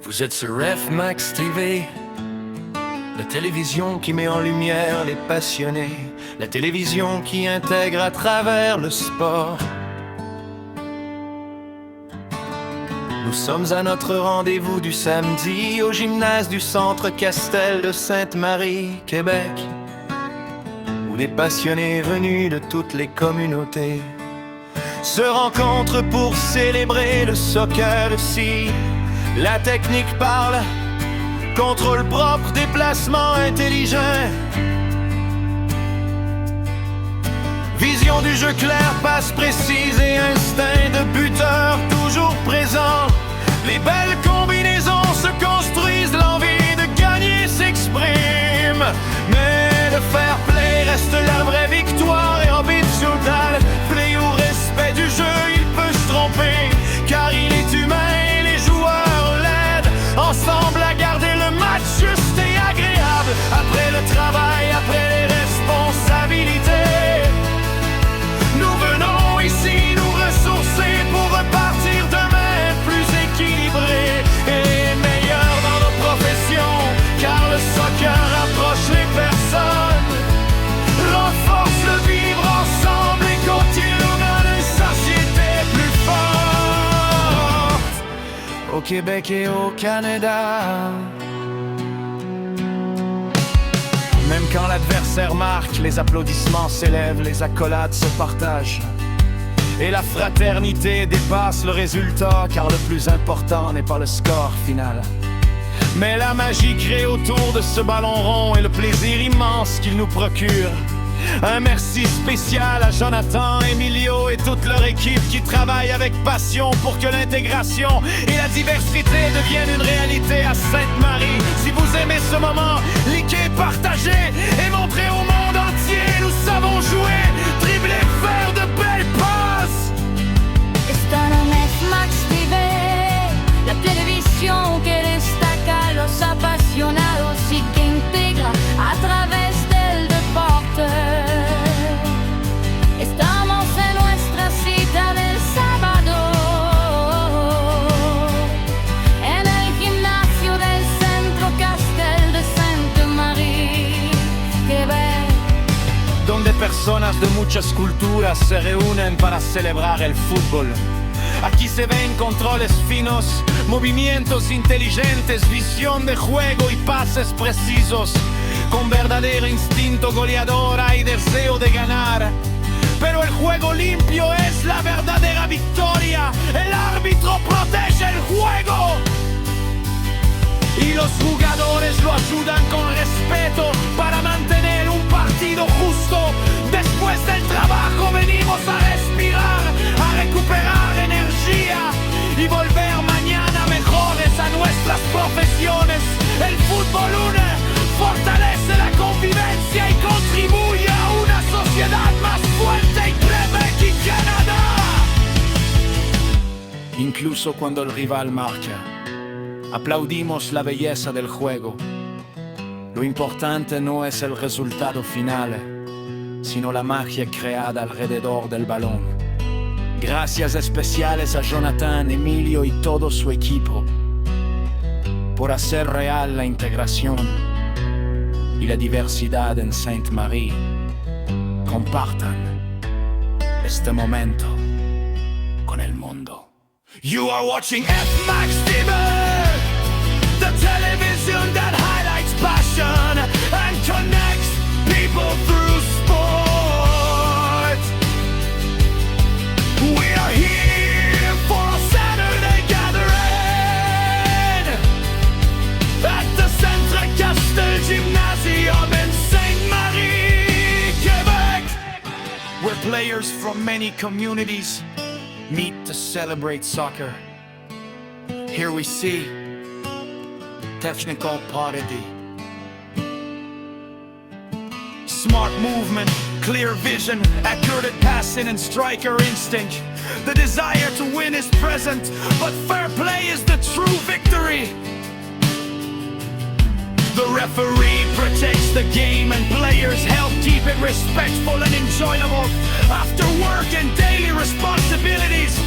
Vous êtes sur F-Max TV, la télévision qui met en lumière les passionnés, la télévision qui intègre à travers le sport. Nous sommes à notre rendez-vous du samedi au gymnase du Centre Castel de Sainte-Marie, Québec, où des passionnés venus de toutes les communautés se rencontrent pour célébrer le soccer ici. La technique parle, contrôle propre, déplacement intelligent. Vision du jeu clair, passe précise et instinct de buteur toujours présent. Les belles combinaisons se construisent, l'envie de gagner s'exprime. Mais le fair play reste la vraie victoire et en beat total, play ou respect du jeu, il peut se tromper, car il est humain et les joueurs l'aident ensemble à garder le match juste et agréable. Après le travail, après les responsabilités, nous venons ici nous ressourcer pour repartir demain plus équilibrés et meilleurs dans nos professions, car le soccer rapproche les personnes, renforce le vivre ensemble et continue nous donne une société plus forte au Québec et au Canada. Même quand l'adversaire marque, les applaudissements s'élèvent, les accolades se partagent. Et la fraternité dépasse le résultat, car le plus important n'est pas le score final, mais la magie créée autour de ce ballon rond et le plaisir immense qu'il nous procure. Un merci spécial à Jonathan, Emilio et toute leur équipe qui travaillent avec passion pour que l'intégration et la diversité deviennent une réalité à Sainte-Marie. Si vous aimez ce moment, likez, partagez et montrez au monde entier. Nous savons jouer, dribbler, faire de belles passes. Esta no es Max TV, la televisión que destaca a los apasionados y que integra a través del deporte. Estamos en nuestra cita del sábado, en el gimnasio del Centro Castel de Sainte-Marie, Québec, Donde personas de muchas culturas se reúnen para celebrar el fútbol. Aquí se ven controles finos, movimientos inteligentes, visión de juego y pases precisos. Con verdadero instinto goleador hay deseo de ganar, pero el juego limpio es la verdadera victoria. El árbitro protege el juego y los jugadores lo ayudan con respeto para mantener un partido justo. Después del trabajo venimos a respirar, a recuperar energía y volver mañana mejores a nuestras profesiones. El fútbol une, fortalece la convivencia y contribuye a una sociedad más fuerte en Quebec y Canadá. Incluso cuando el rival marca, aplaudimos la belleza del juego. Lo importante no es el resultado final, sino la magia creada alrededor del balón. Gracias especiales a Jonathan, Emilio y todo su equipo por hacer real la integración y la diversidad en Sainte-Marie. Compartan este momento con el mundo. You are watching F-Max TV, the television that highlights passion and connects people through sport. We are here for a Saturday gathering at the Centre Castel Gymnasium in Sainte-Marie, Quebec, where players from many communities meet to celebrate soccer. Here we see technical parity, smart movement, clear vision, accurate passing and striker instinct. The desire to win is present, but fair play is the true victory. The referee protects the game and players help keep it respectful and enjoyable. After work and daily responsibilities,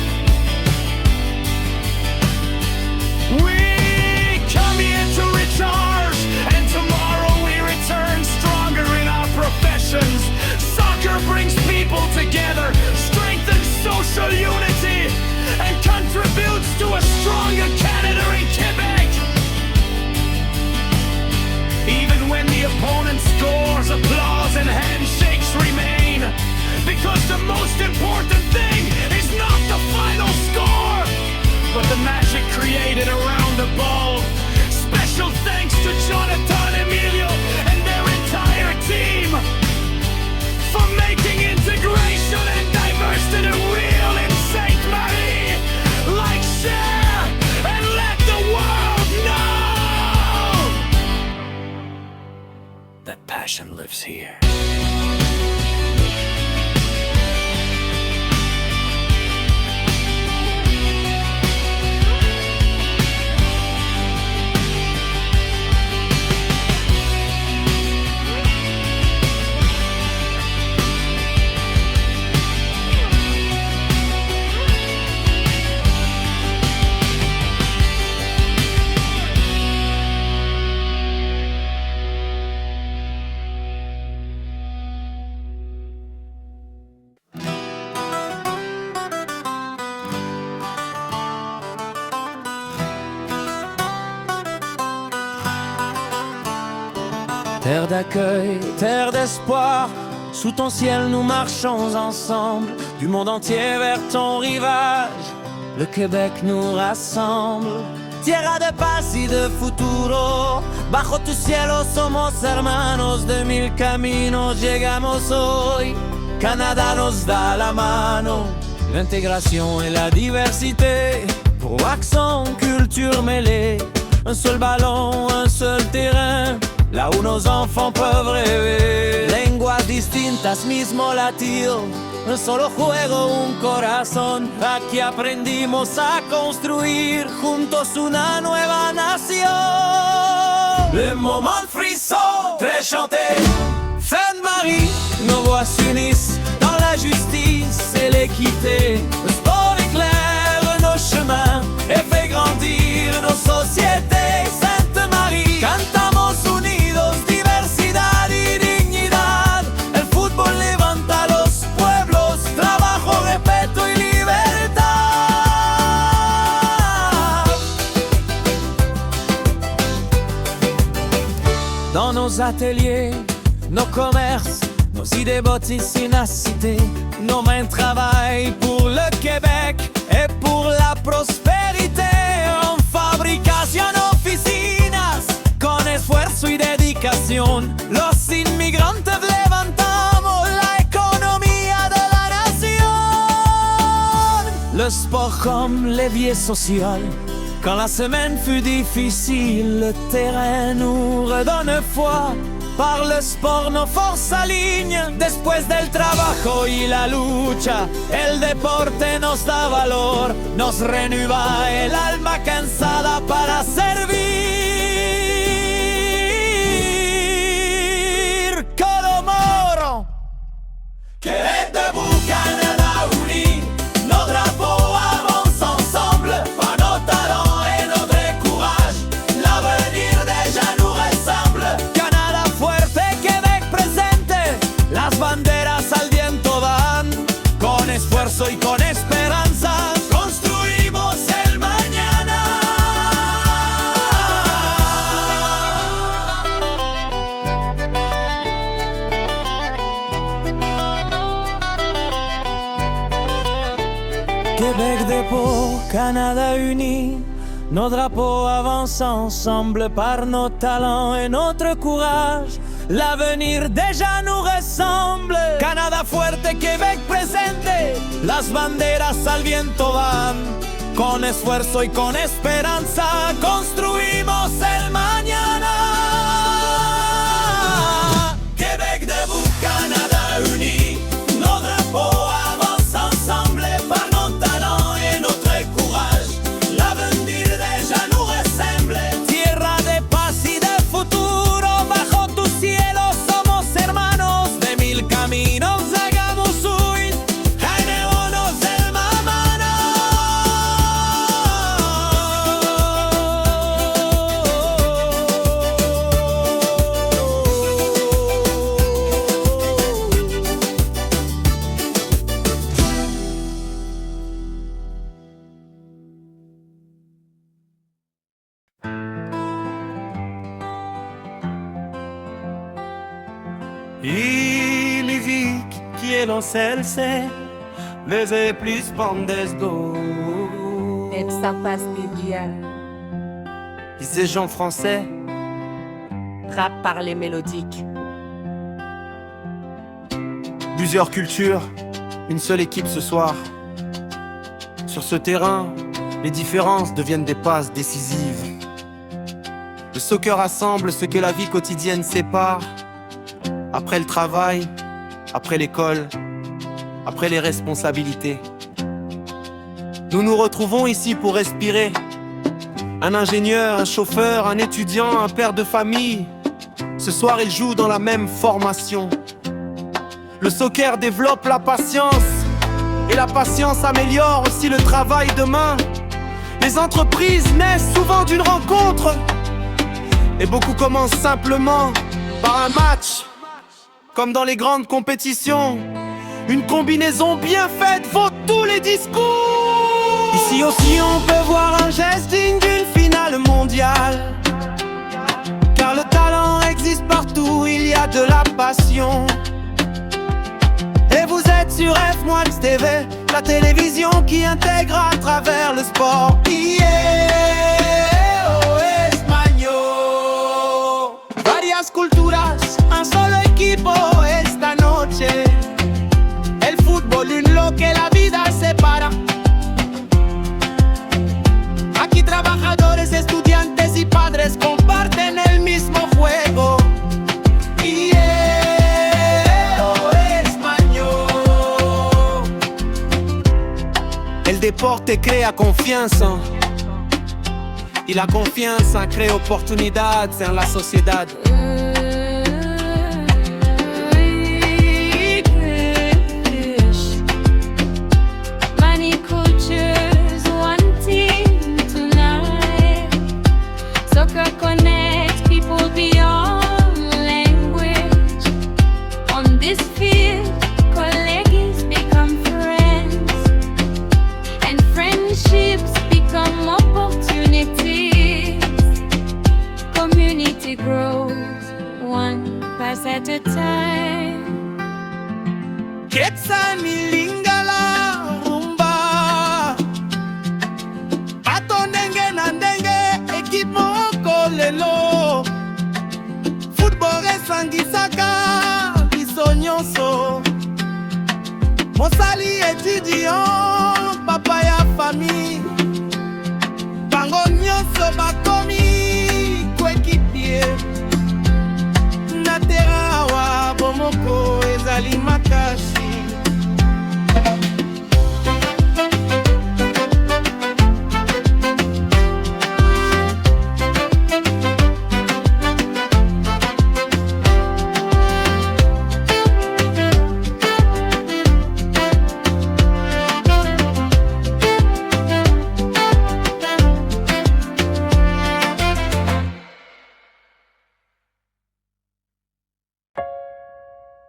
we Terre d'accueil, terre d'espoir, sous ton ciel nous marchons ensemble, du monde entier vers ton rivage, le Québec nous rassemble. Tierra de paz y de futuro, bajo tu cielo somos hermanos, de mil caminos llegamos hoy, Canada nos da la mano. L'intégration et la diversité, pour accent, culture mêlée, un seul ballon, un seul terrain, là où nos enfants peuvent rêver. Lenguas distintas, mismo latir, un solo juego, un corazón. Aquí aprendimos a construir juntos una nueva nación. Le moment frisson, très chanté, Sainte-Marie, nos voix s'unissent dans la justice et l'équité. Le sport éclaire nos chemins et fait grandir nos sociétés. Sainte-Marie, cantamos unidos, diversidad y dignidad. El fútbol levanta los pueblos, trabajo, respeto y libertad. Dans nos ateliers, nos commerces, nos idées bâtissent une cité. Nos mains travaillent pour le Québec et pour la prospérité. En fabricación, oficinas, con esfuerzo y dedicación, los inmigrantes levantamos la economía de la nación. Le sport comme levier social, quand la semaine fut difficile, le terrain nous redonne foi. Par le sport nos forces s'alignent. Después del trabajo y la lucha, el deporte nos da valor, nos renueva el alma cansada para servir. Colomoro, Québec debout, Canada uni, nos drapeaux avancent ensemble, par nos talents et notre courage, l'avenir déjà nous ressemble. Canada fuerte, Québec presente, las banderas al viento van, con esfuerzo y con esperanza, construimos el mañana. Québec dépôt, Canada uni, nos drapeaux avancent ensemble par nos talents et notre courage. L'avenir déjà nous ressemble. Canada fuerte, Québec presente, las banderas al viento van. Con esfuerzo y con esperanza construimos el mañana. Québec debout, Canada uni, nos drapeaux avancent ensemble par nos talents et notre courage. L'avenir déjà nous ressemble. Tierra de paz y de futuro, bajo tu cielo somos hermanos, de mil caminos hagamos hoy, janeonos del mamano. Ilivik quieloselse, desde plus pandesgo. Et ça passe bien. Disait Jean français, Rap par les mélodiques. plusieurs cultures, une seule équipe ce soir. Sur ce terrain, les différences deviennent des passes décisives. Le soccer rassemble ce que la vie quotidienne sépare. Après le travail, après l'école, après les responsabilités. Nous nous retrouvons ici pour respirer. Un ingénieur, un chauffeur, un étudiant, un père de famille. Ce soir, ils jouent dans la même formation. Le soccer développe la patience. Et la patience améliore aussi le travail demain. Les entreprises naissent souvent d'une rencontre. Et beaucoup commencent simplement par un match. Comme dans les grandes compétitions, une combinaison bien faite vaut tous les discours. Ici aussi on peut voir un geste digne d'une finale mondiale. Car le talent existe partout, il y a de la passion. Et vous êtes sur F-Max TV, la télévision qui intègre à travers le sport. Varias culturas, un solo equipo esta noche. El fútbol en lo que la vida separa. Aquí trabajadores, estudiantes y padres comparten el mismo juego. El deporte crea confianza y la confianza crea oportunidades en la sociedad. Many cultures, one team tonight. Soccer connects people beyond language. On this field, colleagues become friends, and friendships become opportunities. Community grows one pass at a time. Quetzal Milingala rumba Pato ndenge na ndenge Equipe moko lelo Football esangisaka biso nyonso Mosali étudiant Papa ya famille Bango nyonso bakomi Coéquipier Na terrain awa bomoko ezali makasi.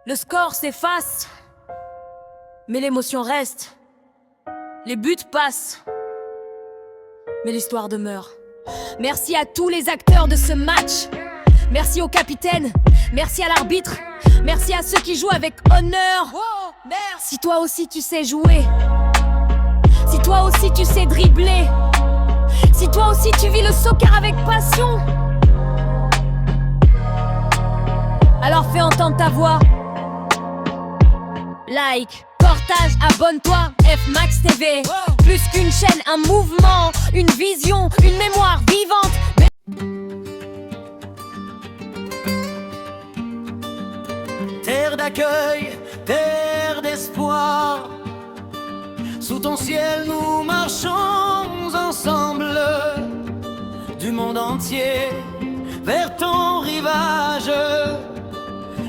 Le score s'efface, mais l'émotion reste. Les buts passent, mais l'histoire demeure. Merci à tous les acteurs de ce match. Merci au capitaine, merci à l'arbitre, merci à ceux qui jouent avec honneur. Si toi aussi tu sais jouer, si toi aussi tu sais dribbler, si toi aussi tu vis le soccer avec passion, alors fais entendre ta voix. Like, partage, abonne-toi, F-Max TV. Plus qu'une chaîne, un mouvement, une vision, une mémoire vivante. Terre d'accueil, terre d'espoir. Sous ton ciel nous marchons ensemble. Du monde entier vers ton rivage.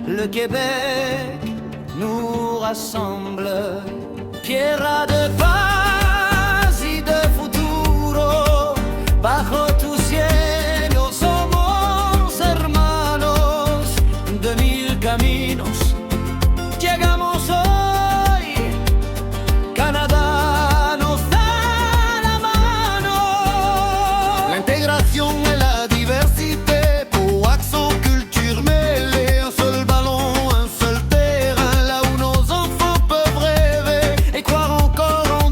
Le Québec nous rassemble. Tierra de paz y de futuro. Bajo tu cielo somos hermanos. De mil caminos llegamos hoy. Canadá nos da la mano. L'intégration et la diversité. Pour accent culture mêlée. Un seul ballon, un seul terrain. Là où nos enfants peuvent rêver et croire encore en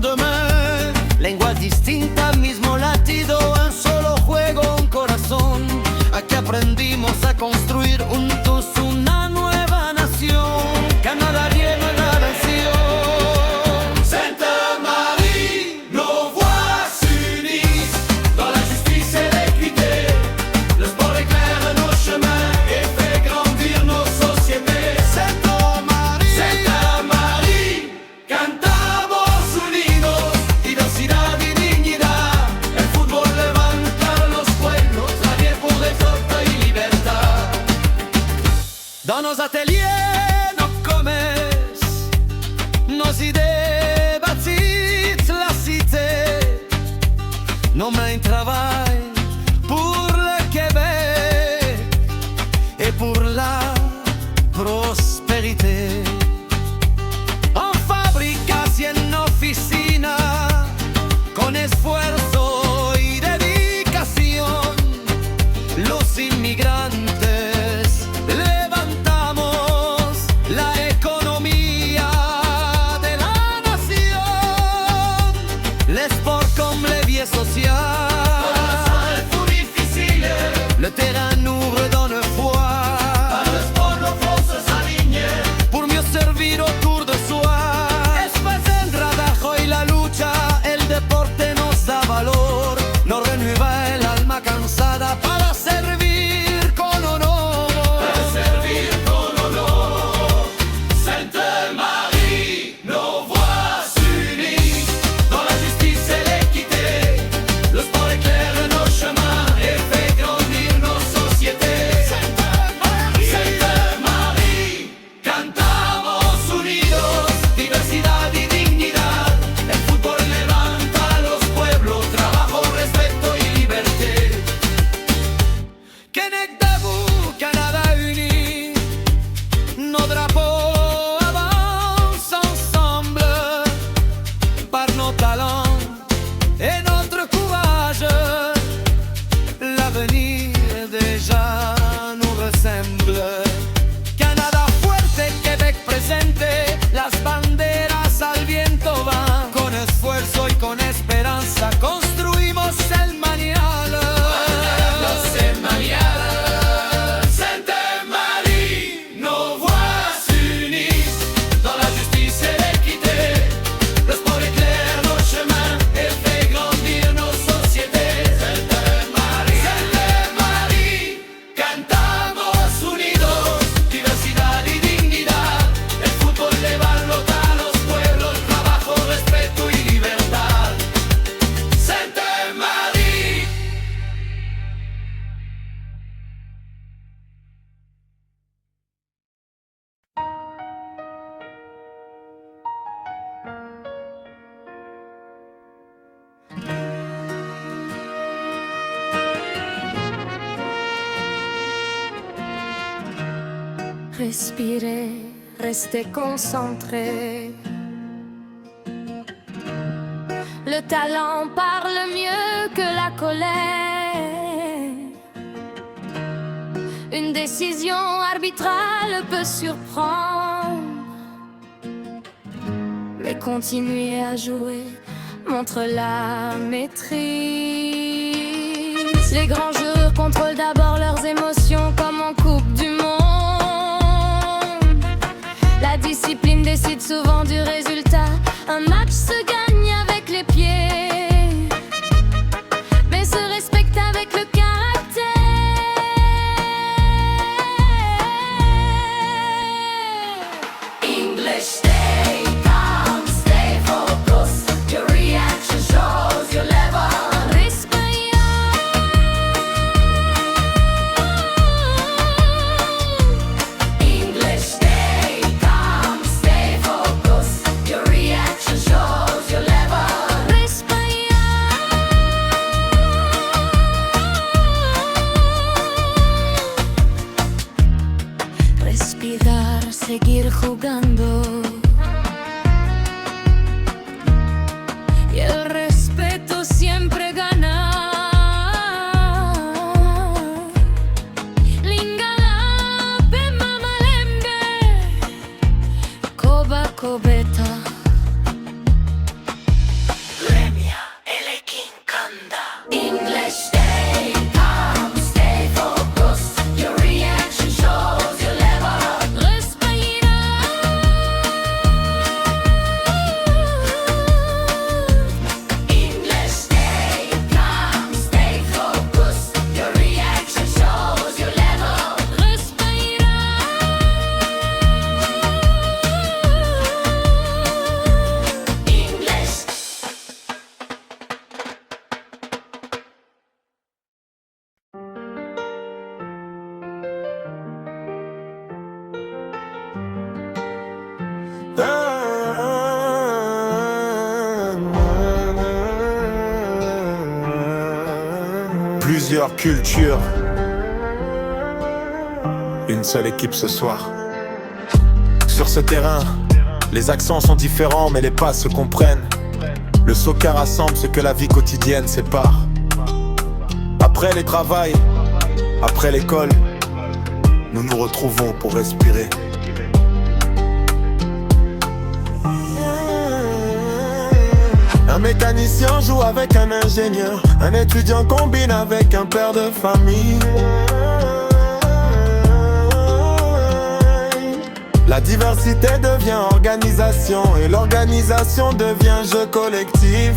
Les sports comme les vies sociales, le terrain nous redonne foi. Pour mieux servir autour de soi. Es fácil el trabajo y la lucha, el deporte nos da valor, nos renueva el alma cansada para servir con honor. Para servir con honor. Sainte-Marie, nos voix s'unissent dans la justice et l'équité. Le sport éclaire nos chemins et fait grandir nos sociétés. Sainte-Marie, cantamos unidos, diversidad y dignidad. El fútbol levanta a los pueblos, trabajo, respeto y liberté. Québec debout, Canada uni, nos drapeaux avancent ensemble par nos talents et notre courage. L'avenir déjà nous ressemble. Canadá fuerte, Québec presente, las banderas al viento van. Con esfuerzo y con esperanza construimos el mañana. Sainte-Marie, nos voix s'unissent dans la justice et l'équité. Le sport éclaire nos chemins et fait grandir nos sociétés. Sainte-Marie, cantamos unidos, diversidad y dignidad. El fútbol levanta a los pueblos, trabajo, respeto y libertad. Sainte-Marie. Respirez, restez concentrés. Le talent parle mieux que la colère. Une décision arbitrale peut surprendre, mais continuer à jouer montre la maîtrise. Les grands joueurs contrôlent d'abord leurs émotions comme en Coupe du Monde. La discipline décide souvent du résultat. Un match se gagne avec les pieds, mais se respecte avec le caractère. English, stay calm, stay focused. Your reaction shows your level. English, stay calm, stay focused. Your reaction shows your level. Respirar, seguir jugando. Y el respeto siempre gana. Lingala, Mamalembe, Koba Kobeta. Lemia, Elekin Kanda. English, stay calm, stay focused. Your reaction shows your level. Respira. English, stay calm, stay focused. Your reaction shows your level. Respira. English. Plusieurs cultures, une seule équipe ce soir. Sur ce terrain, les accents sont différents mais les passes se comprennent. Le soccer rassemble ce que la vie quotidienne sépare. Après les travails, après l'école, nous nous retrouvons pour respirer. Un mécanicien joue avec un ingénieur. Un étudiant combine avec un père de famille. La diversité devient organisation et l'organisation devient jeu collectif.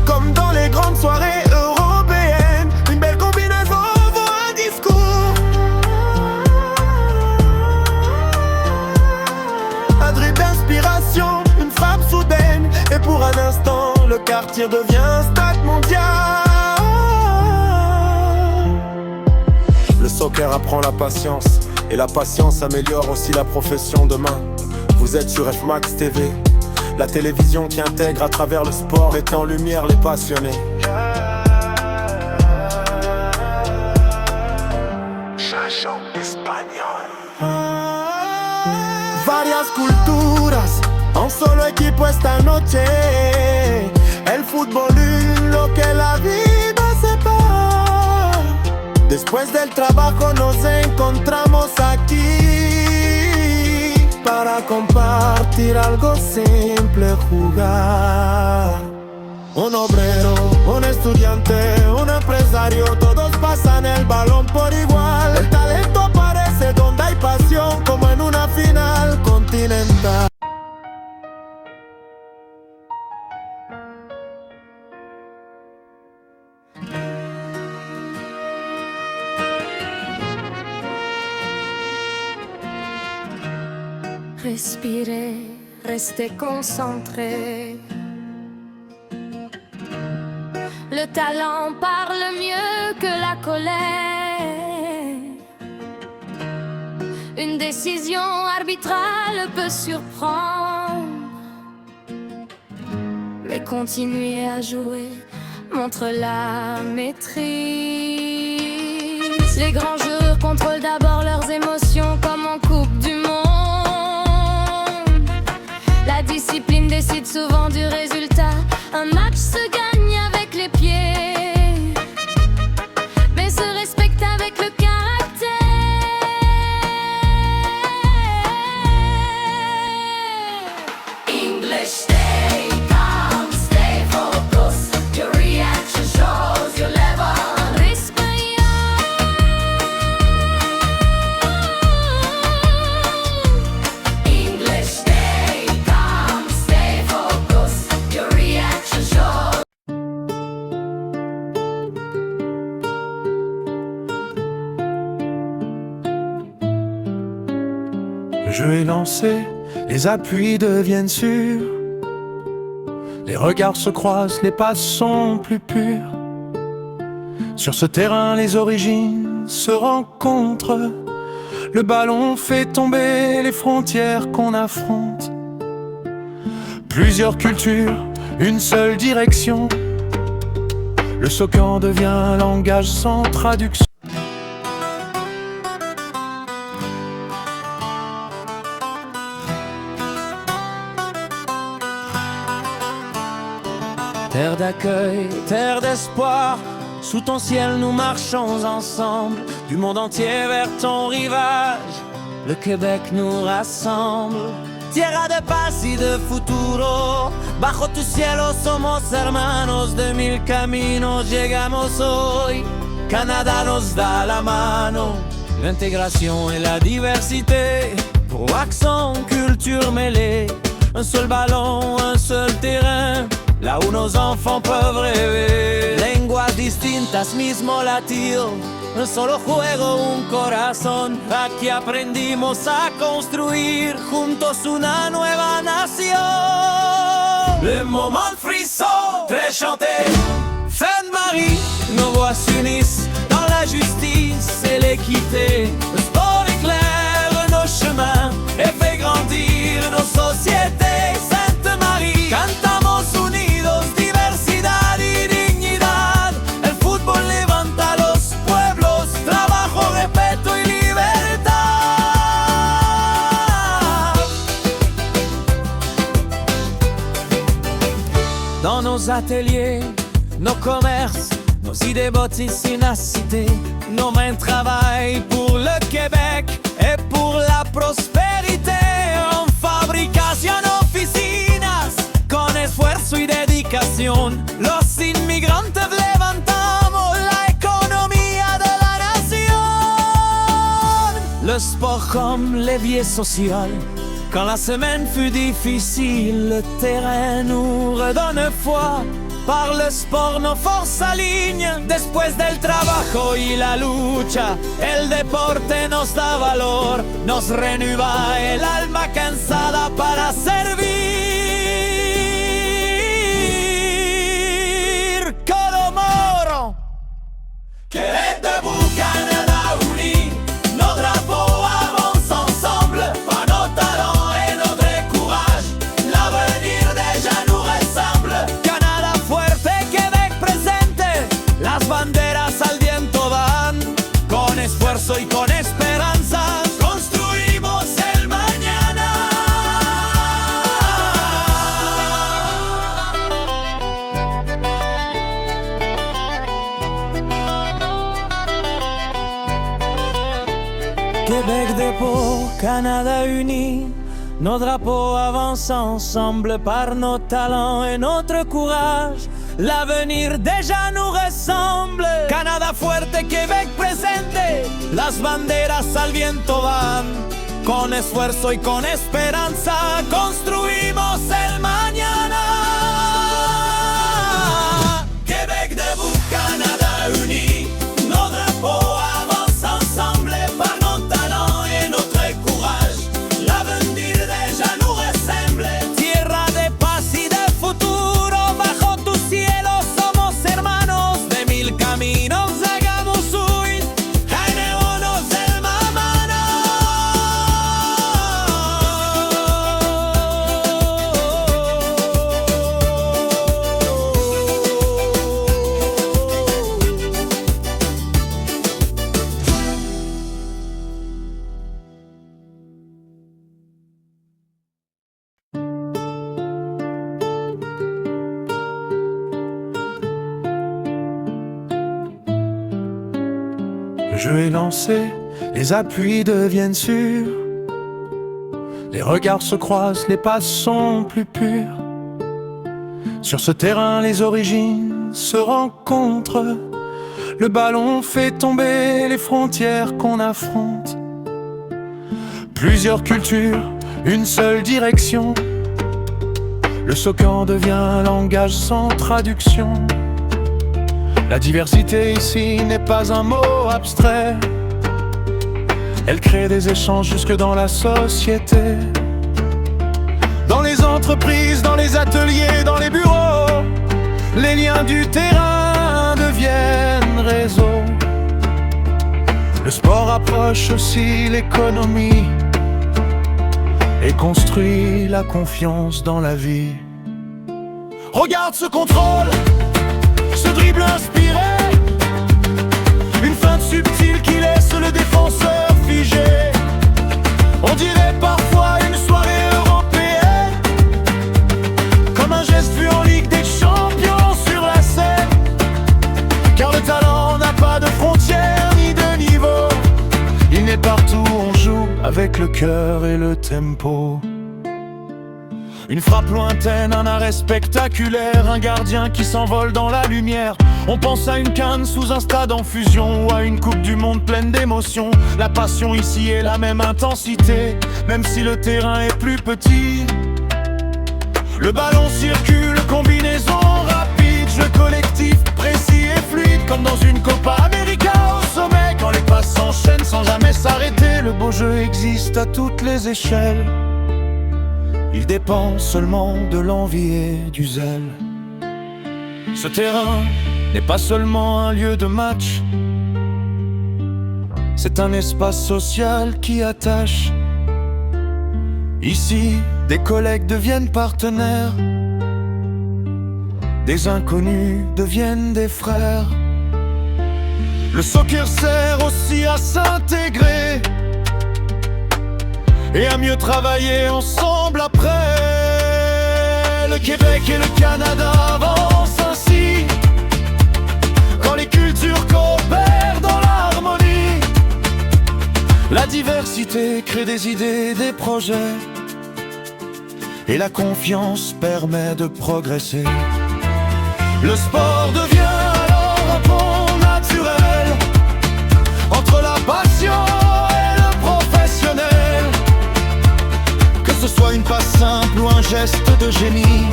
Comme dans les grandes soirées européennes, une belle combinaison vaut un discours. Un drip d'inspiration, une frappe soudaine, et pour un instant, le quartier devient un stade mondial. Le soccer apprend la patience, et la patience améliore aussi la profession demain. Vous êtes sur FMAX TV, la télévision qui intègre à travers le sport, mettant en lumière les passionnés. Chanson espagnol. Varias culturas, un solo equipo esta noche. El fútbol y lo que la vida separa. Después del trabajo nos encontramos aquí para compartir algo simple, jugar. Un obrero, un estudiante, un empresario, todos pasan el balón por igual. El talento aparece donde hay pasión, como en una final continental. Respirez, restez concentrés. Le talent parle mieux que la colère. Une décision arbitrale peut surprendre, mais continuer à jouer montre la maîtrise. Les grands joueurs contrôlent d'abord leurs émotions comme en Coupe du Monde. La discipline décide souvent du résultat. Un match se gagne avec les pieds, mais se respecte avec le caractère. English, stay calm, stay focused. Your reaction shows your level. English, stay calm, stay focused. Your reaction shows. Le jeu est lancé, les appuis deviennent sûrs. Les regards se croisent, les passes sont plus pures. Sur ce terrain, les origines se rencontrent. Le ballon fait tomber les frontières qu'on affronte. Plusieurs cultures, une seule direction. Le soccer devient un langage sans traduction. Terre d'accueil, terre d'espoir, sous ton ciel nous marchons ensemble. Du monde entier vers ton rivage, le Québec nous rassemble. Tierra de paz y de futuro, bajo tu cielo somos hermanos. De mil caminos llegamos hoy, Canadá nos da la mano. L'intégration et la diversité, pour accent, culture mêlée. Un seul ballon, un seul terrain, là où nos enfants peuvent rêver. Lenguas distintas, mismo latido, un solo juego, un corazón. Aquí aprendimos a construir juntos una nueva nación. Le moment de frisson, très chanté. Fin de Marie, nos voix s'unissent dans la justice et l'équité. Le sport éclaire nos chemins et fait grandir nos sociétés. Sainte Marie, cantamos unidos, diversidad y dignidad. El fútbol levanta a los pueblos, trabajo, respeto y libertad. Dans nos ateliers, nos commerces, nos idées bâtissent une cité. Nos mains travaillent pour le Québec et pour la prospérité. On fabrique comme levier social. Quand la semaine fut difficile, le terrain nous redonne foi. Par le sport nos forces s'alignent. Después del trabajo y la lucha, el deporte nos da valor, nos renueva el alma cansada para servir. Codo Moro, Québec debout, Canada uni, nos drapeaux avancent ensemble, par nos talents et notre courage, l'avenir déjà nous ressemble. Canada fuerte, Québec presente, las banderas al viento van, con esfuerzo y con esperanza, construimos el mañana. Québec debout, Canada uni, nos drapeaux avancent ensemble par nos talents et notre courage. L'avenir déjà nous ressemble. Canada fuerte, Québec presente, las banderas al viento van. Con esfuerzo y con esperanza construimos el mañana. Québec debout, Canada uni, nos drapeaux avancent ensemble par nos talents et notre courage. L'avenir déjà nous ressemble. Tierra de paz y de futuro, bajo tu cielo somos hermanos. De mil caminos hagamos huir, jaineonos del mamano. Le jeu est lancé, les appuis deviennent sûrs. Les regards se croisent, les passes sont plus pures. Sur ce terrain, les origines se rencontrent. Le ballon fait tomber les frontières qu'on affronte. Plusieurs cultures, une seule direction. Le soccer devient un langage sans traduction. La diversité ici n'est pas un mot abstrait. Elle crée des échanges jusque dans la société. Dans les entreprises, dans les ateliers, dans les bureaux, les liens du terrain deviennent réseau. Le sport approche aussi l'économie et construit la confiance dans la vie. Regarde ce contrôle, ce dribble inspiré, une feinte subtile qui laisse le défenseur figé. On dirait parfois une soirée européenne, comme un geste vu en Ligue des Champions sur la scène. Car le talent n'a pas de frontières ni de niveau. Il n'est partout, on joue avec le cœur et le tempo. Une frappe lointaine, un arrêt spectaculaire, un gardien qui s'envole dans la lumière. On pense à une canne sous un stade en fusion ou à une coupe du monde pleine d'émotions. La passion ici est la même intensité, même si le terrain est plus petit. Le ballon circule, combinaison rapide, jeu collectif, précis et fluide, comme dans une Copa América au sommet. Quand les passes s'enchaînent sans jamais s'arrêter, le beau jeu existe à toutes les échelles. Il dépend seulement de l'envie et du zèle. Ce terrain n'est pas seulement un lieu de match, c'est un espace social qui attache. Ici, des collègues deviennent partenaires, des inconnus deviennent des frères. Le soccer sert aussi à s'intégrer et à mieux travailler ensemble après. Le Québec et le Canada avancent ainsi, quand les cultures coopèrent dans l'harmonie. La diversité crée des idées, des projets, et la confiance permet de progresser. Le sport devient alors un pont naturel entre la passion et le professionnel. pas simple ou un geste de génie.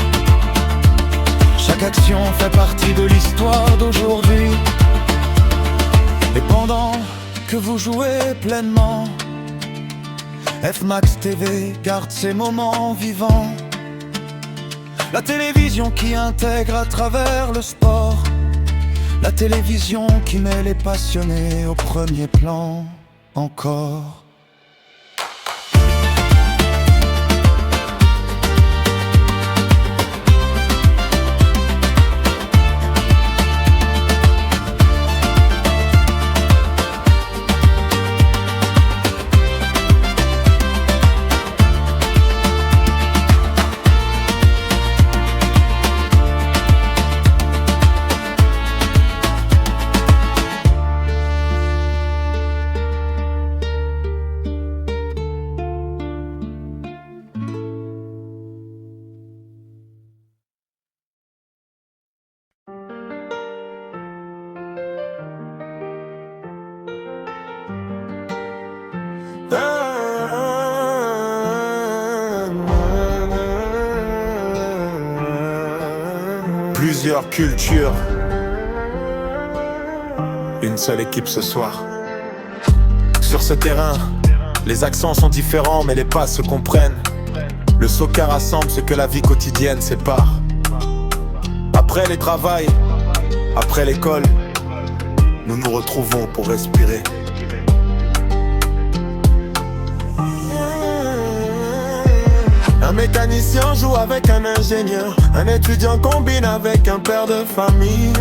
Chaque action fait partie de l'histoire d'aujourd'hui. Et pendant que vous jouez pleinement, FMAX TV garde ces moments vivants. La télévision qui intègre à travers le sport, la télévision qui met les passionnés au premier plan encore. Plusieurs cultures, une seule équipe ce soir. Sur ce terrain, les accents sont différents mais les passes se comprennent. Le soccer rassemble ce que la vie quotidienne sépare. Après les travails, après l'école, nous nous retrouvons pour respirer. Un mécanicien joue avec un ingénieur, un étudiant combine avec un père de famille.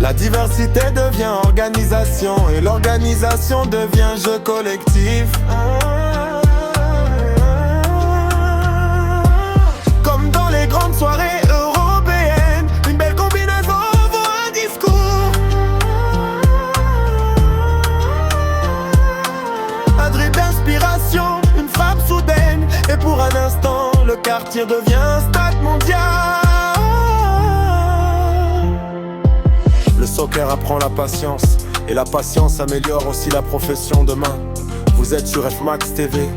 La diversité devient organisation et l'organisation devient jeu collectif. Comme dans les grandes soirées européennes, une belle combinaison vaut un discours. Un dribble d'inspiration, une frappe soudaine, et pour un instant, le quartier devient un stade mondial. Le soccer apprend la patience, et la patience améliore aussi la profession demain. Vous êtes sur FMAX TV,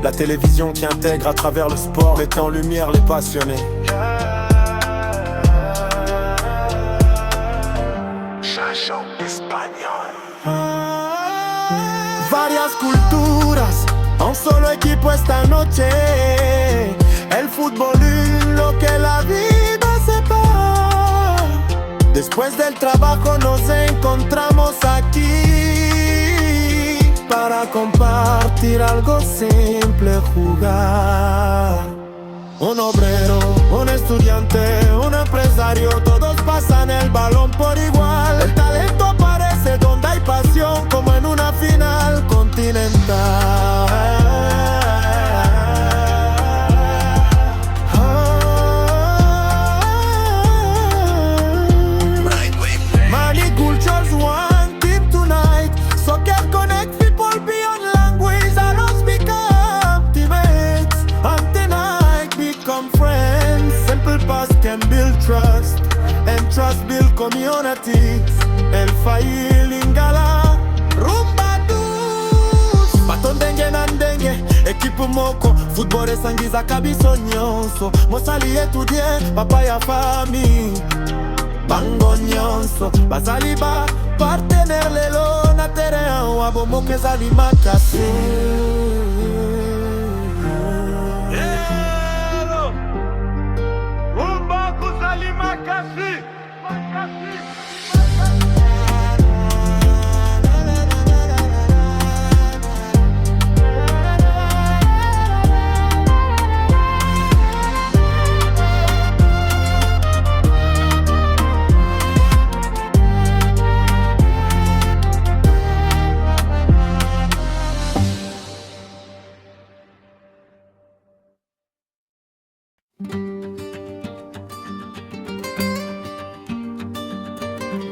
la télévision qui intègre à travers le sport, mettant en lumière les passionnés. Varias culturas, un solo equipo esta noche. El fútbol es lo que la vida separa. Después del trabajo nos encontramos aquí para compartir algo simple, jugar. Un obrero, un estudiante, un empresario, todos pasan el balón por igual. El talento aparece donde hay pasión, como en una final continental. Many cultures, one team tonight. Soccer connect people beyond language. And us become teammates. And tonight become friends. Simple pass can build trust, and trust build communities. El Faye Lingala, rumba dus. Baton dengue nandenge, equipe moko. Football esangiza kabiso nyonso. Mosali étudier, papa ya famille. Bango nyonso, bazali ba partenaire lelo na terrain wa bomoke ezali makasi. Hello, rumba kozali makasi.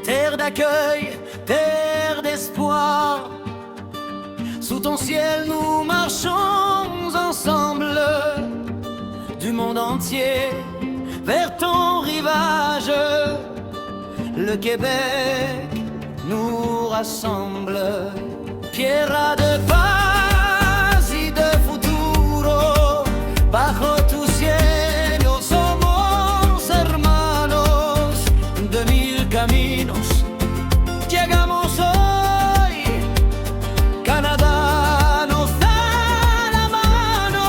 Terre d'accueil, terre d'espoir. Sous ton ciel nous marchons ensemble, du monde entier vers ton rivage. Le Québec nous rassemble. tierra de paz y de futuro. Bajo tu cielo somos hermanos de mil caminos. Llegamos hoy, Canadá nos da la mano.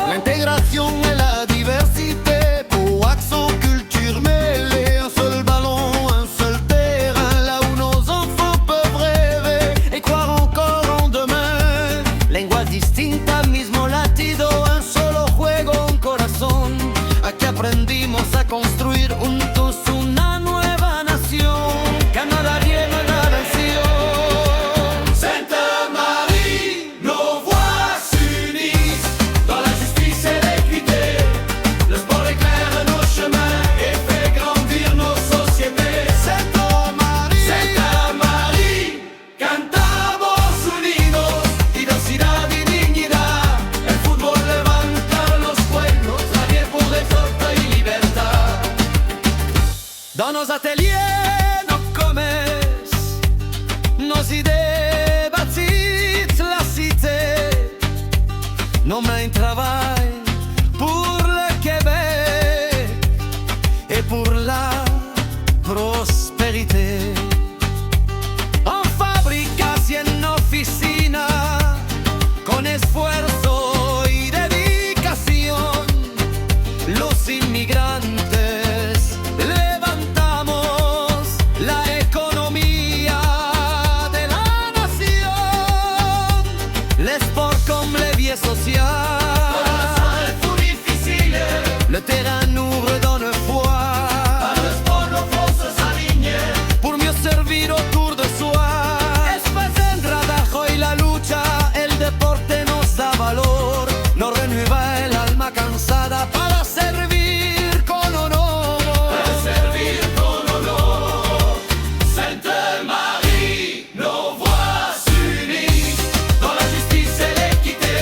L'intégration et la diversité, pour accent culture mêlée, un seul ballon, un seul terrain, là où nos enfants peuvent rêver et croire encore en demain. Lengua distinta, mismo latido, un solo juego, un corazón. Aquí aprendimos a construir juntos una nueva nación. Canadien à la nation. Sainte-Marie, nos voix s'unissent dans la justice et l'équité. Le sport éclaire nos chemins et fait grandir nos sociétés. Sainte-Marie, Sainte-Marie, cantamos unidos, diversidad y dignidad. El fútbol levanta los pueblos, nadie pour révolte y libertad. Dans nos ateliers, nos commerces, nos idées bâtissent la cité. Nos mains travaillent pour le Québec et pour la prospérité. En fábricas y en oficinas, con esfuerzo y dedicación, los inmigrantes levantamos la economía de la nación. Les sports comme les vies sociales, le terrain nous redonne foi. Pour mieux servir autour de soi. Es fácil el trabajo y la lucha, el deporte nos da valor, nos renueva el alma cansada para servir con honor. Para servir con honor. Sainte-Marie, nos voix s'unissent dans la justice et l'équité.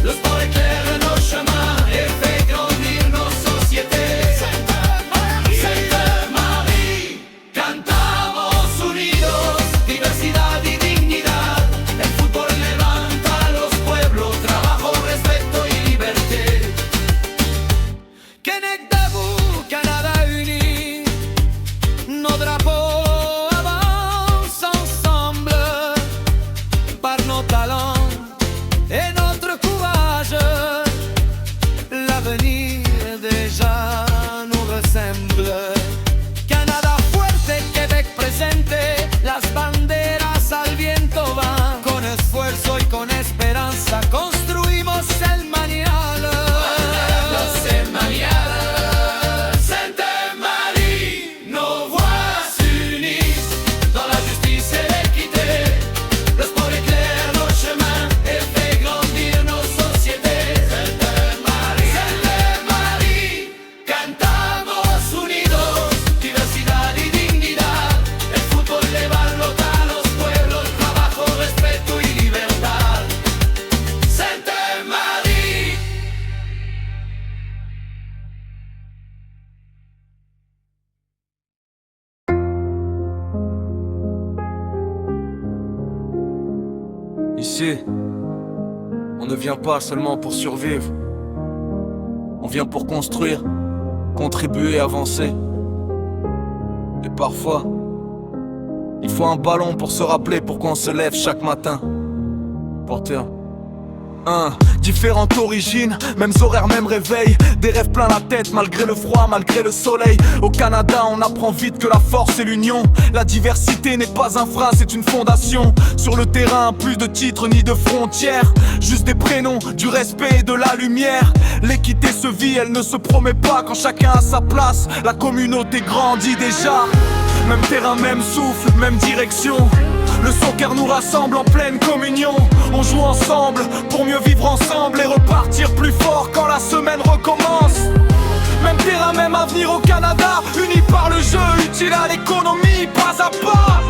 Le sport éclaire nos chemins et fait grandir nos sociétés. Sainte-Marie, Sainte-Marie, cantamos unidos, diversidad y dignidad. El fútbol levanta a los pueblos, trabajo, respeto y liberté. Québec debout, Canada uni, nos drapeaux avancent ensemble par nos talents et notre courage. L'avenir déjà nous ressemble. Canadá fuerte, Québec presente, las banderas al viento van. Con esfuerzo y con esperanza construimos el mañana. Sainte-Marie, nos voix s'unissent dans la justice et l'équité. Le sport éclaire nos chemins et fait grandir nos sociétés. Sainte-Marie, Sainte-Marie, cantamos unidos, diversidad y dignidad. El fútbol levanta a los pueblos, trabajo, respeto y libertad. Sainte-Marie. Ici, on ne vient pas seulement pour survivre. On vient pour construire, contribuer, avancer. Et parfois, il faut un ballon pour se rappeler pourquoi on se lève chaque matin. Porteur. Différentes origines, mêmes horaires, même réveil. Des rêves plein la tête malgré le froid, malgré le soleil. Au Canada on apprend vite que la force c'est l'union. La diversité n'est pas un frein, c'est une fondation. Sur le terrain, plus de titres ni de frontières, juste des prénoms, du respect et de la lumière. L'équité se vit, elle ne se promet pas quand chacun a sa place. La communauté grandit déjà. Même terrain, même souffle, même direction. Le soccer nous rassemble en pleine communion. On joue ensemble pour mieux vivre ensemble et repartir plus fort quand la semaine recommence. Même terrain, même avenir au Canada, unis par le jeu, utile à l'économie, pas à pas.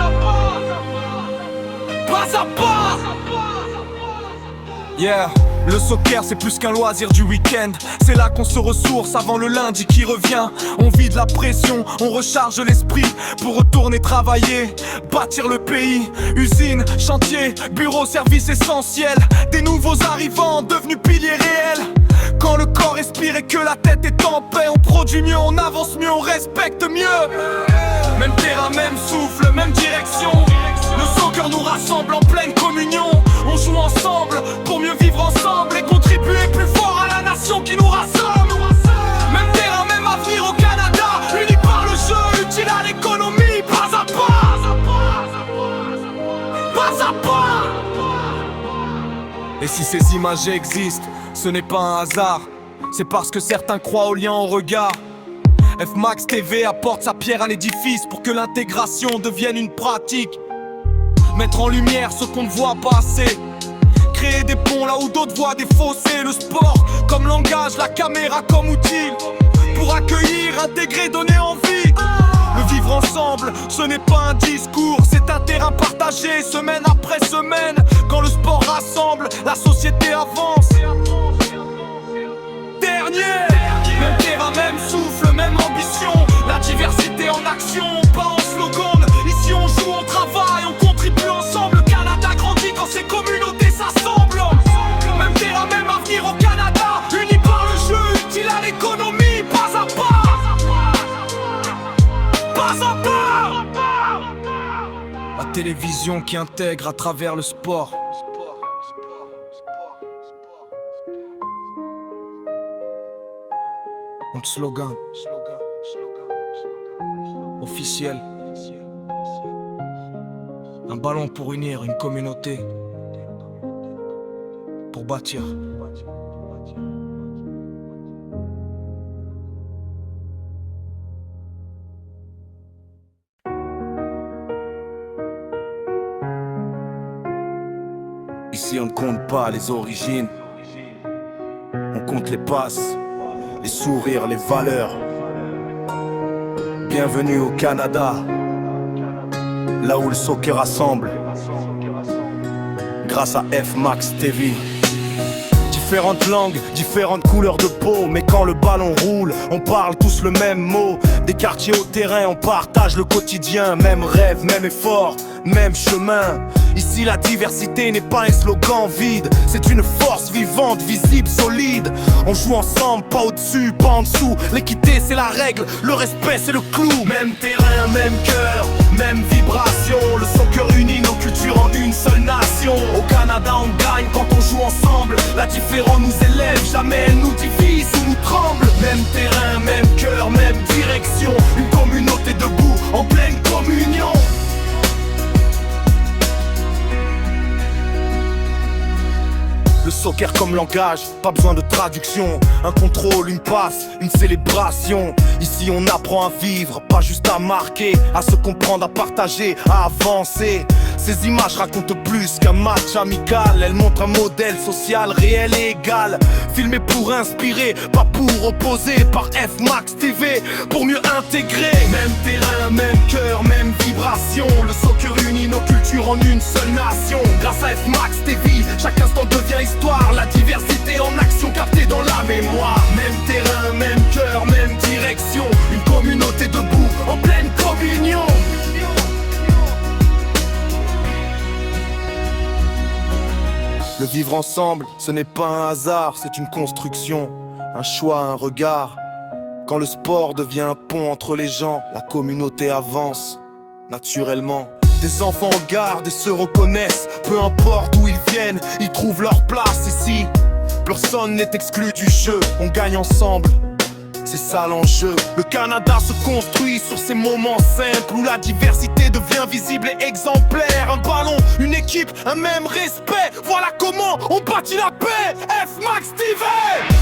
Pas à pas. Yeah. Le soccer c'est plus qu'un loisir du week-end. C'est là qu'on se ressource avant le lundi qui revient. On vide la pression, on recharge l'esprit pour retourner travailler, bâtir le pays. Usine, chantier, bureau, service essentiel. Des nouveaux arrivants devenus piliers réels. Quand le corps respire et que la tête est en paix, on produit mieux, on avance mieux, on respecte mieux. Même terrain, même souffle, même direction. Le soccer nous rassemble en pleine communion. On joue ensemble pour mieux vivre ensemble et contribuer plus fort à la nation qui nous rassemble. Même terrain, même avenir au Canada, unis par le jeu, utile à l'économie, pas à pas. Pas à pas. Et si ces images existent, ce n'est pas un hasard. C'est parce que certains croient au lien au regard. F-Max TV apporte sa pierre à l'édifice pour que l'intégration devienne une pratique. Mettre en lumière ce qu'on ne voit pas assez. Créer des ponts là où d'autres voient des fossés. Le sport comme langage, la caméra comme outil. Pour accueillir, intégrer, donner envie. Le vivre ensemble, ce n'est pas un discours. C'est un terrain partagé, semaine après semaine. Quand le sport rassemble, la société avance. Dernier, même terrain, même souffle, même ambition. La diversité en action, pas en slogan. Ici on joue, on travaille, on contribue ensemble. Le Canada grandit quand ces communautés s'assemblent. Même terrain, même avenir au Canada, unis par le jeu, utile à l'économie, pas à pas. Pas à pas. La télévision qui intègre à travers le sport. Notre slogan officiel. Un ballon pour unir une communauté. Pour bâtir. Ici on ne compte pas les origines, on compte les passes, les sourires, les valeurs. Bienvenue au Canada, là où le soccer rassemble. Grâce à F-Max TV. Différentes langues, différentes couleurs de peau. Mais quand le ballon roule, on parle tous le même mot. Des quartiers au terrain, on partage le quotidien. Même rêve, même effort, même chemin. Ici la diversité n'est pas un slogan vide. C'est une force vivante, visible, solide. On joue ensemble, pas au-dessus, pas en dessous. L'équité c'est la règle, le respect c'est le clou. Même terrain, même cœur, même vibration. Le soccer unit nos cultures en une seule nation. Au Canada on gagne quand on joue ensemble. La différence nous élève, jamais elle nous divise ou nous tremble. Même terrain, même cœur, même direction. Une communauté debout, en pleine communion. Le soccer comme langage, pas besoin de traduction. Un contrôle, une passe, une célébration. Ici on apprend à vivre, pas juste à marquer. À se comprendre, à partager, à avancer. Ces images racontent plus qu'un match amical. Elles montrent un modèle social réel et égal. Filmé pour inspirer, pas pour opposer. Par F-Max TV, pour mieux intégrer. Même terrain, même cœur, même vibration. Le soccer unit nos cultures en une seule nation. Grâce à F-Max TV, chaque instant devient histoire. La diversité en action captée dans la mémoire. Même terrain, même cœur, même direction. Une communauté debout, en pleine communion. Le vivre ensemble, ce n'est pas un hasard, c'est une construction. Un choix, un regard. Quand le sport devient un pont entre les gens, la communauté avance, naturellement. Des enfants en garde et se reconnaissent. Peu importe d'où ils viennent, ils trouvent leur place ici. Personne n'est exclu du jeu, on gagne ensemble. C'est ça l'enjeu. Le Canada se construit sur ces moments simples où la diversité devient visible et exemplaire. Un ballon, une équipe, un même respect. Voilà comment on bâtit la paix. F-Max TV.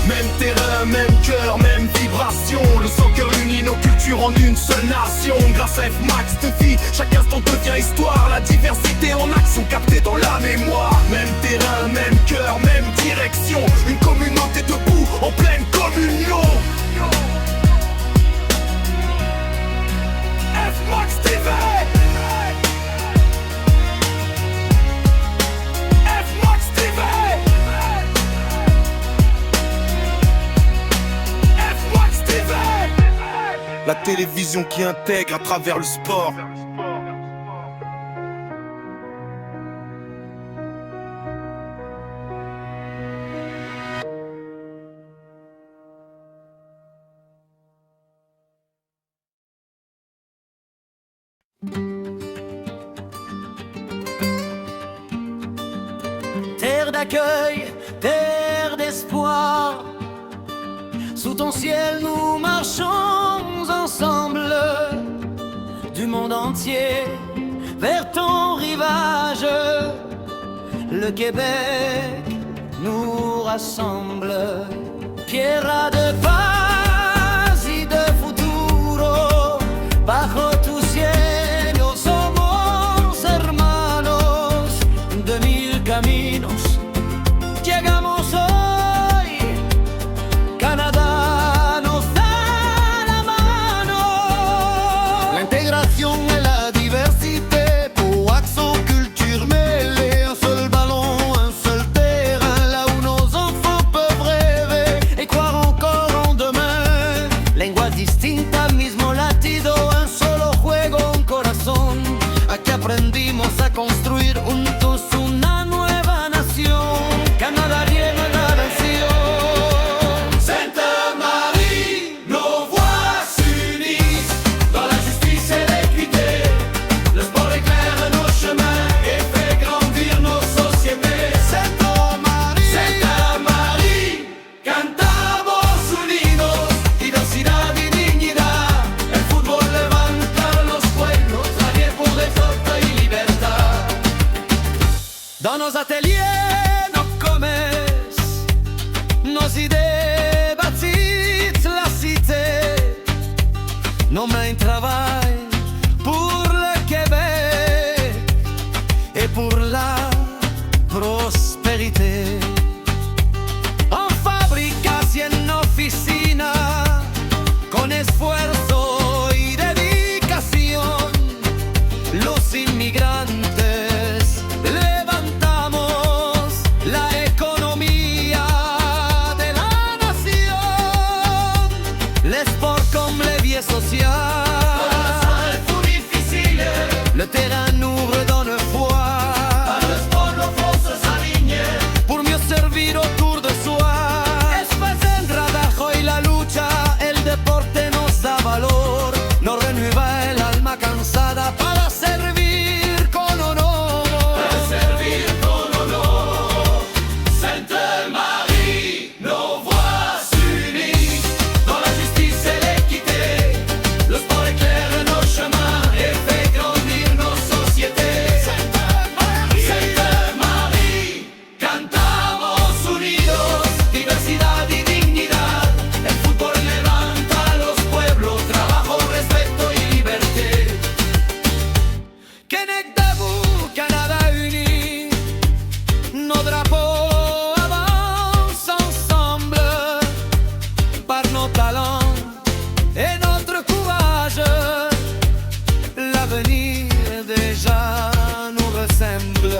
Même terrain, même cœur, même vibration. Le soccer unit nos cultures en une seule nation. Grâce à F-Max TV, chaque instant devient histoire. La diversité en action captée dans la mémoire. Même terrain, même cœur, même direction. Une communauté debout, en pleine communion. F-Max TV. F-Max TV. la télévision qui intègre à travers le sport. Terre d'accueil, terre d'espoir. Sous ton ciel nous marchons ensemble, du monde entier vers ton rivage. Le Québec nous rassemble. Tierra de paz y de futuro, bajo tu cielo somos hermanos. De mil caminos llegamos hoy. Canadá nos da la mano. L'intégration et la diversité, pour accent culture mêlée. Un seul ballon, un seul terrain, là où nos enfants peuvent rêver et croire encore en demain. Lengua distinta, mismo latido, un solo juego, un corazón. Aquí aprendimos a construir juntos una nueva nación. Canadá renueva la nación. Sainte-Marie, nos voix s'unissent dans la justice et l'équité. Le sport éclaire nos chemins et fait grandir nos sociétés. Sainte-Marie, Sainte-Marie, cantamos unidos, diversidad y dignidad. El fútbol levanta los pueblos, nadie por defecto y libertad. Dans nos ateliers, nos commerces, nos idées bâtissent la cité. Nos mains travaillent pour le Québec et pour la prospérité. En fábricas y en oficinas, con esfuerzo y dedicación, los inmigrantes levantamos la economía de la nación. Les sports comme les vies sociales, le terrain nous redonne foi. Pour mieux servir autour de soi. Es fácil el trabajo y la lucha, el deporte nos da valor, nos renueva el alma cansada para servir con honor. Para servir con honor. Sainte-Marie, nos voix s'unissent dans la justice et l'équité. Le sport éclaire nos chemins et fait grandir nos sociétés. Sainte-Marie, Sainte-Marie, cantamos unidos, diversidad y dignidad. El fútbol levanta a los pueblos, trabajo, respeto y liberté. Québec debout, Canada uni, nos drapeaux avancent ensemble par nos talents et notre courage. L'avenir déjà nous ressemble.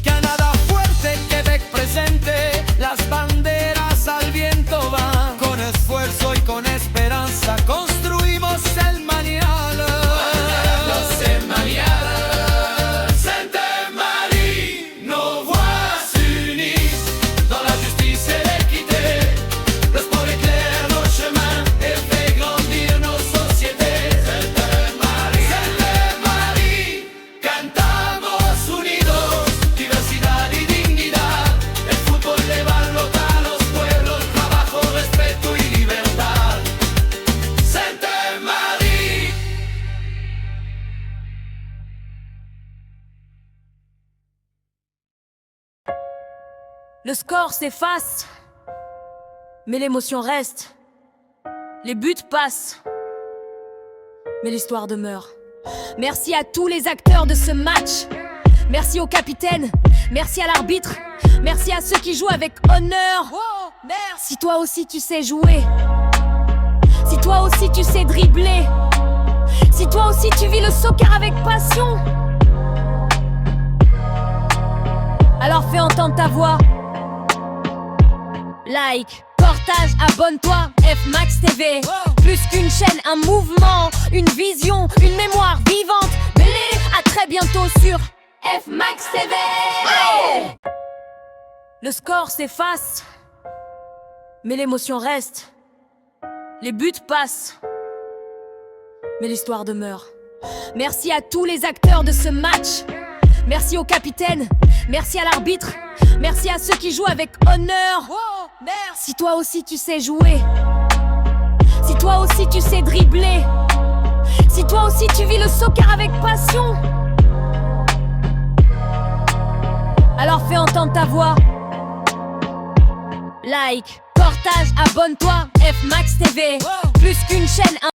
Canadá fuerte, Québec presente, las banderas al viento van. Con esfuerzo y con esperanza construimos el mañana. Sainte-Marie, nos voix s'unissent dans la justice et l'équité. Le sport éclaire nos chemins et fait grandir nos sociétés. Sainte-Marie, Sainte-Marie, cantamos unidos, diversidad y dignidad. El fútbol levanta a los pueblos, trabajo, respeto y libertad. Sainte-Marie. Le score s'efface, mais l'émotion reste. Les buts passent, mais l'histoire demeure. Merci à tous les acteurs de ce match. Merci au capitaine, merci à l'arbitre, merci à ceux qui jouent avec honneur. Si toi aussi tu sais jouer, si toi aussi tu sais dribbler, si toi aussi tu vis le soccer avec passion, alors fais entendre ta voix. Like, Portage, abonne-toi, F-Max TV. Plus qu'une chaîne, un mouvement, une vision, une mémoire vivante. Mêlée, à très bientôt sur F-Max TV. Le score s'efface, mais l'émotion reste. Les buts passent, mais l'histoire demeure. Merci à tous les acteurs de ce match. Merci au capitaine, merci à l'arbitre, merci à ceux qui jouent avec honneur. Si toi aussi tu sais jouer, si toi aussi tu sais dribbler, si toi aussi tu vis le soccer avec passion, alors fais entendre ta voix. Like, partage, abonne-toi, F-Max TV. Plus qu'une chaîne,